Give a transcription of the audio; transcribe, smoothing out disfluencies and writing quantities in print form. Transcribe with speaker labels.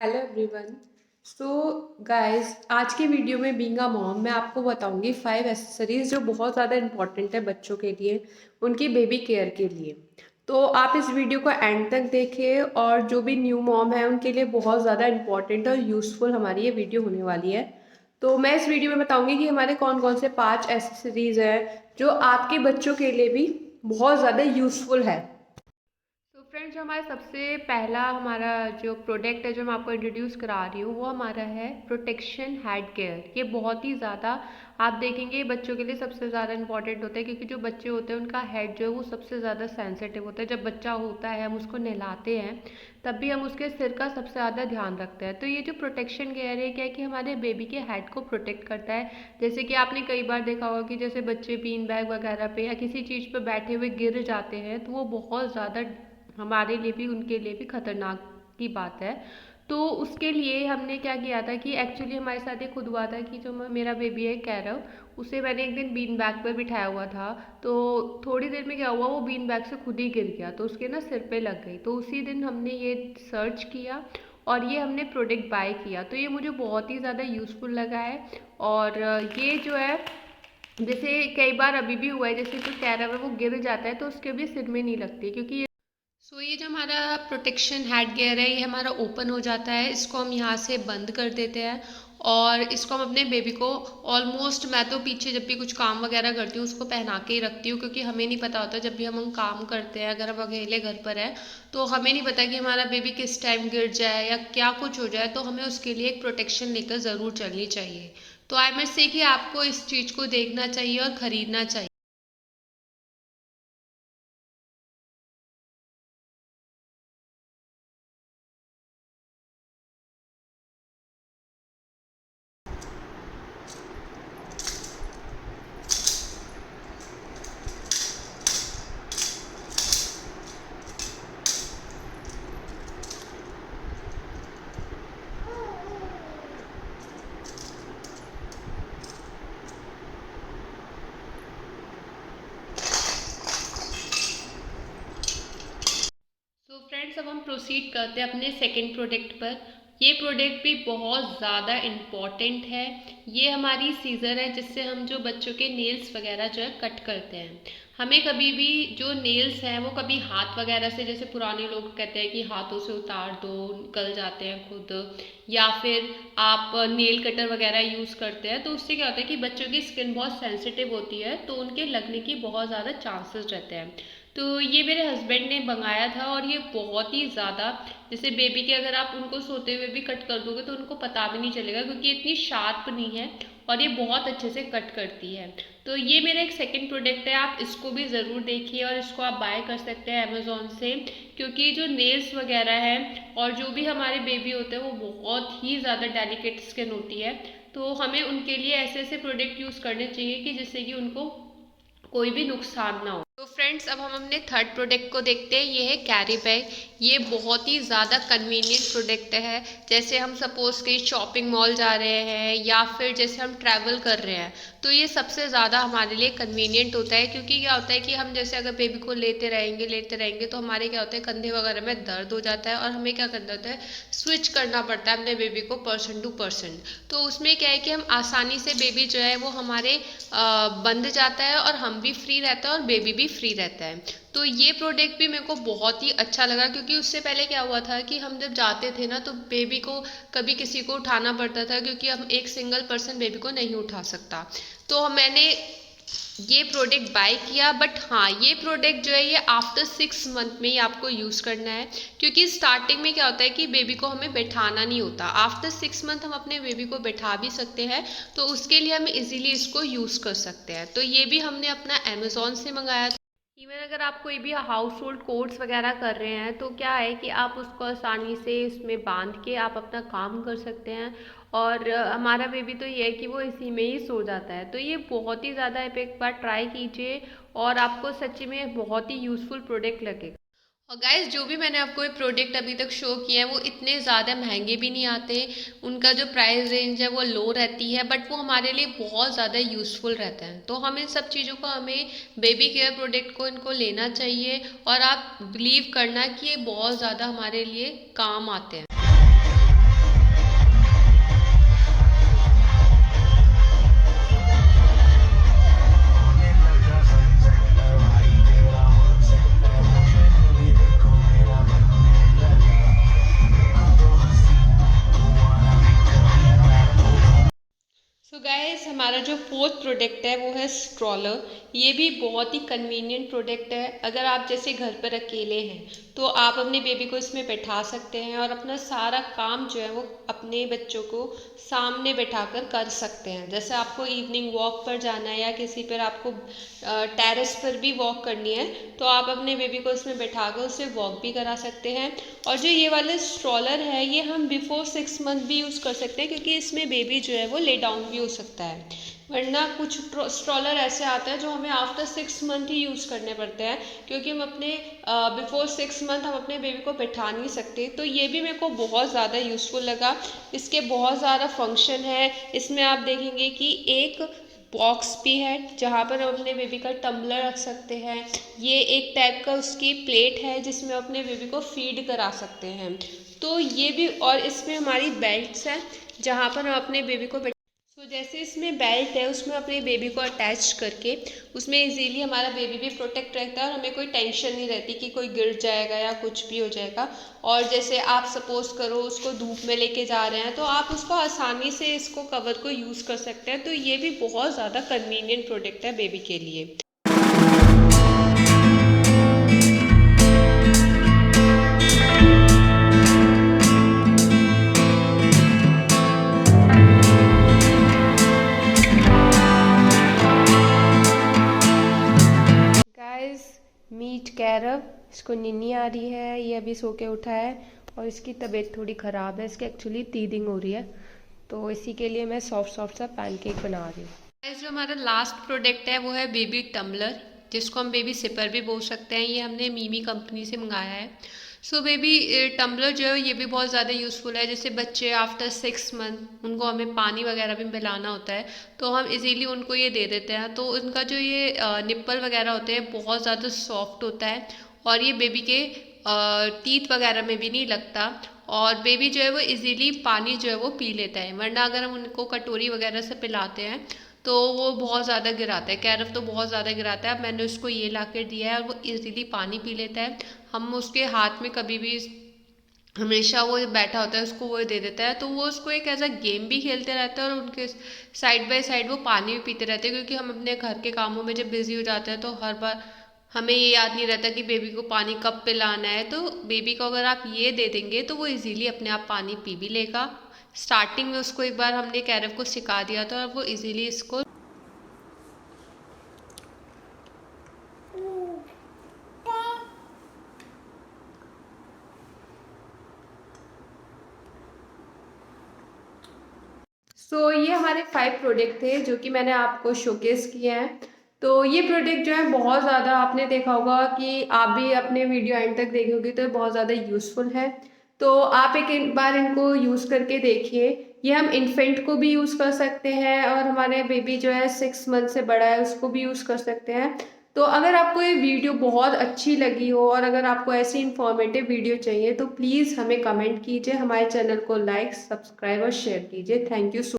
Speaker 1: Hello everyone. So guys, आज की video में बीइंग अ मॉम मैं आपको बताऊंगी 5 एसेसरीज जो बहुत ज़्यादा इंपॉर्टेंट है बच्चों के लिए, उनकी बेबी केयर के लिए। तो आप इस वीडियो को एंड तक देखिए और जो भी न्यू मॉम है उनके लिए बहुत ज़्यादा इंपॉर्टेंट और यूज़फुल हमारी ये वीडियो होने वाली है। तो मैं इस वीडियो में बताऊंगी कि हमारे कौन कौन से 5 एसेसरीज हैं जो आपके बच्चों के लिए भी बहुत ज़्यादा यूज़फुल है। तो फ्रेंड्स, जो हमारा सबसे पहला हमारा जो प्रोडक्ट है जो मैं आपको इंट्रोड्यूस करा रही हूँ वो हमारा है प्रोटेक्शन हेड केयर। ये बहुत ही ज़्यादा आप देखेंगे बच्चों के लिए सबसे ज़्यादा इंपॉर्टेंट होता है, क्योंकि जो बच्चे होते हैं उनका हेड जो है वो सबसे ज़्यादा सेंसिटिव होता है। जब बच्चा होता है हम उसको नहलाते हैं तब भी हम उसके सिर का सबसे ज़्यादा ध्यान रखते हैं। तो ये जो प्रोटेक्शन केयर है क्या है कि हमारे बेबी के हेड को प्रोटेक्ट करता है। जैसे कि आपने कई बार देखा होगा कि जैसे बच्चे बीन बैग वगैरह पे या किसी चीज़ पे बैठे हुए गिर जाते हैं तो वो बहुत ज़्यादा हमारे लिए भी उनके लिए भी खतरनाक की बात है। तो उसके लिए हमने क्या किया था कि एक्चुअली हमारे साथ ये खुद हुआ था कि जो मेरा बेबी है कैरव, उसे मैंने एक दिन बीन बैग पर बिठाया हुआ था। तो थोड़ी देर में क्या हुआ, वो बीन बैग से खुद ही गिर गया तो उसके ना सिर पे लग गई। तो उसी दिन हमने ये सर्च किया और ये हमने प्रोडक्ट बाय किया। तो ये मुझे बहुत ही ज़्यादा यूज़फुल लगा है। और ये जो है, जैसे कई बार अभी भी हुआ है, जैसे जो कैरव है वो गिर जाता है तो उसके भी सिर में नहीं लगती, क्योंकि ये जो हमारा प्रोटेक्शन हेड गियर है ये हमारा ओपन हो जाता है। इसको हम यहाँ से बंद कर देते हैं और इसको हम अपने बेबी को ऑलमोस्ट, मैं तो पीछे जब भी कुछ काम वगैरह करती हूँ उसको पहना के ही रखती हूँ, क्योंकि हमें नहीं पता होता जब भी हम काम करते हैं, अगर हम अकेले घर पर है तो हमें नहीं पता कि हमारा बेबी किस टाइम गिर जाए या क्या कुछ हो जाए। तो हमें उसके लिए एक प्रोटेक्शन लेकर ज़रूर चलनी चाहिए। तो आई मस्ट से कि आपको इस चीज़ को देखना चाहिए और ख़रीदना चाहिए। तो फ्रेंड्स, अब हम प्रोसीड करते हैं अपने सेकंड प्रोडक्ट पर। ये प्रोडक्ट भी बहुत ज़्यादा इम्पॉर्टेंट है। ये हमारी सीज़र है जिससे हम जो बच्चों के नेल्स वगैरह जो है कट करते हैं। हमें कभी भी जो नेल्स हैं वो कभी हाथ वगैरह से, जैसे पुराने लोग कहते हैं कि हाथों से उतार दो निकल जाते हैं खुद, या फिर आप नेल कटर वगैरह यूज़ करते हैं तो उससे क्या होता है कि बच्चों की स्किन बहुत सेंसिटिव होती है तो उनके लगने की बहुत ज़्यादा चांसेस रहते हैं। तो ये मेरे हस्बैंड ने मंगाया था और ये बहुत ही ज़्यादा, जैसे बेबी के अगर आप उनको सोते हुए भी कट कर दोगे तो उनको पता भी नहीं चलेगा, क्योंकि इतनी शार्प नहीं है और ये बहुत अच्छे से कट करती है। तो ये मेरा एक सेकंड प्रोडक्ट है, आप इसको भी ज़रूर देखिए और इसको आप बाय कर सकते हैं अमेज़ोन से, क्योंकि जो नेल्स वगैरह हैं और जो भी हमारे बेबी होते हैं वो बहुत ही ज़्यादा डेलिकेट स्किन होती है। तो हमें उनके लिए ऐसे ऐसे प्रोडक्ट यूज़ करने चाहिए कि जिससे कि उनको कोई भी नुकसान ना हो। तो फ्रेंड्स, अब हम अपने थर्ड प्रोडक्ट को देखते हैं। ये है कैरी बैग। ये बहुत ही ज़्यादा कन्वीनियंट प्रोडक्ट है। जैसे हम सपोज़ कहीं शॉपिंग मॉल जा रहे हैं या फिर जैसे हम ट्रैवल कर रहे हैं तो ये सबसे ज़्यादा हमारे लिए कन्वीनियंट होता है, क्योंकि क्या होता है कि हम जैसे अगर बेबी को लेते रहेंगे तो हमारे क्या होता है कंधे वगैरह में दर्द हो जाता है और हमें क्या करना होता है, स्विच करना पड़ता है अपने बेबी को पर्सन टू पर्सन। तो उसमें क्या है कि हम आसानी से बेबी जो है वो हमारे बंध जाता है और हम भी फ्री रहते हैं और बेबी भी फ्री रहता है। तो ये प्रोडक्ट भी मेरे को बहुत ही अच्छा लगा, क्योंकि उससे पहले क्या हुआ था कि हम जब जाते थे ना तो बेबी को कभी किसी को उठाना पड़ता था, क्योंकि हम एक सिंगल पर्सन बेबी को नहीं उठा सकता। तो मैंने ये प्रोडक्ट बाय किया, बट हाँ ये प्रोडक्ट जो है ये आफ्टर 6 मंथ में ही आपको यूज़ करना है, क्योंकि स्टार्टिंग में क्या होता है कि बेबी को हमें बैठाना नहीं होता। आफ्टर 6 मंथ हम अपने बेबी को बैठा भी सकते हैं, तो उसके लिए हम इजीली इसको यूज़ कर सकते हैं। तो ये भी हमने अपना अमेज़ोन से मंगाया था। इवन अगर आप कोई भी हाउस होल्ड कोर्स वगैरह कर रहे हैं तो क्या है कि आप उसको आसानी से इसमें बांध के आप अपना काम कर सकते हैं। और हमारा बेबी तो ये है कि वो इसी में ही सो जाता है। तो ये बहुत ही ज़्यादा, आप एक बार ट्राई कीजिए और आपको सच्ची में बहुत ही यूज़फुल प्रोडक्ट लगेगा। और गाइस, जो भी मैंने आपको ये प्रोडक्ट अभी तक शो किए हैं वो इतने ज़्यादा महंगे भी नहीं आते। उनका जो प्राइस रेंज है वो लो रहती है, बट वो हमारे लिए बहुत ज़्यादा यूज़फुल रहता है। तो हम इन सब चीज़ों को, हमें बेबी केयर प्रोडक्ट को इनको लेना चाहिए और आप बिलीव करना कि ये बहुत ज़्यादा हमारे लिए काम आते हैं। गाइस हमारा जो फोर्थ प्रोडक्ट है वो है स्ट्रॉलर। ये भी बहुत ही कन्वीनियंट प्रोडक्ट है। अगर आप जैसे घर पर अकेले हैं तो आप अपने बेबी को इसमें बैठा सकते हैं और अपना सारा काम जो है वो अपने बच्चों को सामने बैठाकर कर सकते हैं। जैसे आपको इवनिंग वॉक पर जाना है या किसी पर आपको टेरेस पर भी वॉक करनी है तो आप अपने बेबी को इसमें बैठा कर उससे वॉक भी करा सकते हैं। और जो ये वाला स्ट्रॉलर है ये हम बिफोर 6 मंथ भी यूज़ कर सकते हैं, क्योंकि इसमें बेबी जो है वो ले डाउन भी हो सकता है। वरना कुछ स्ट्रॉलर ऐसे आते हैं जो हमें आफ्टर 6 मंथ ही यूज़ करने पड़ते हैं, क्योंकि हम अपने बिफोर 6 मंथ हम अपने बेबी को बैठा नहीं सकते। तो ये भी मेरे को बहुत ज़्यादा यूज़फुल लगा। इसके बहुत ज़्यादा फंक्शन है। इसमें आप देखेंगे कि एक बॉक्स भी है जहाँ पर हम अपने बेबी का टम्बलर रख सकते हैं। ये एक टाइप का उसकी प्लेट है जिसमें अपने बेबी को फीड करा सकते हैं। तो ये भी, और इसमें हमारी बेल्ट्स हैं जहाँ पर हम अपने बेबी को जैसे इसमें बेल्ट है उसमें अपने बेबी को अटैच करके उसमें इजीली हमारा बेबी भी प्रोटेक्ट रहता है और हमें कोई टेंशन नहीं रहती कि कोई गिर जाएगा या कुछ भी हो जाएगा। और जैसे आप सपोज करो उसको धूप में लेके जा रहे हैं तो आप उसको आसानी से इसको कवर को यूज़ कर सकते हैं। तो ये भी बहुत ज़्यादा कन्वीनियंट प्रोडक्ट है बेबी के लिए। गाइस मीट कैरव, इसको निन्नी आ रही है, ये अभी सो के उठा है और इसकी तबीयत थोड़ी ख़राब है। इसकी एक्चुअली टीदिंग हो रही है तो इसी के लिए मैं सॉफ्ट सॉफ्ट सा पैनकेक बना रही हूँ। गाइस जो हमारा लास्ट प्रोडक्ट है वो है बेबी टम्बलर, जिसको हम बेबी सिपर भी बोल सकते हैं। ये हमने मीमी कंपनी से मंगाया है। सो बेबी टम्बलर जो है ये भी बहुत ज़्यादा यूज़फुल है। जैसे बच्चे आफ्टर 6 मंथ उनको हमें पानी वगैरह भी पिलाना होता है तो हम इजीली उनको ये दे देते हैं। तो उनका जो ये निप्पल वगैरह होते हैं बहुत ज़्यादा सॉफ्ट होता है और ये बेबी के टीथ वगैरह में भी नहीं लगता और बेबी जो है वो इजीली पानी जो है वो पी लेता है। वरना अगर हम उनको कटोरी वगैरह से पिलाते हैं तो वो बहुत ज़्यादा गिराता है। कैरव तो बहुत ज़्यादा गिराता है। अब मैंने उसको ये ला कर दिया है और वो इजीली पानी पी लेता है। हम उसके हाथ में कभी भी हमेशा वो बैठा होता है उसको वो दे देता है तो वो उसको एक ऐसा गेम भी खेलते रहता है और उनके साइड बाय साइड वो पानी भी पीते रहते हैं। क्योंकि हम अपने घर के कामों में जब बिजी हो जाते हैं तो हर बार हमें ये याद नहीं रहता कि बेबी को पानी कब पिलाना है। तो बेबी को अगर आप ये दे देंगे तो वो इजीली अपने आप पानी पी भी लेगा। स्टार्टिंग में उसको एक बार हमने कैरव को सिखा दिया था और वो इजीली इसको ये हमारे 5 प्रोडक्ट थे जो कि मैंने आपको शोकेस किए हैं। तो ये प्रोडक्ट जो है बहुत ज़्यादा आपने देखा होगा कि आप भी अपने वीडियो एंड तक देखोगे तो बहुत ज़्यादा यूज़फुल है। तो आप एक बार इनको यूज़ करके देखिए। ये हम इन्फेंट को भी यूज़ कर सकते हैं और हमारे बेबी जो है 6 मंथ से बड़ा है उसको भी यूज़ कर सकते हैं। तो अगर आपको ये वीडियो बहुत अच्छी लगी हो और अगर आपको ऐसी इन्फॉर्मेटिव वीडियो चाहिए तो प्लीज़ हमें कमेंट कीजिए, हमारे चैनल को लाइक, सब्सक्राइब और शेयर कीजिए। Thank you so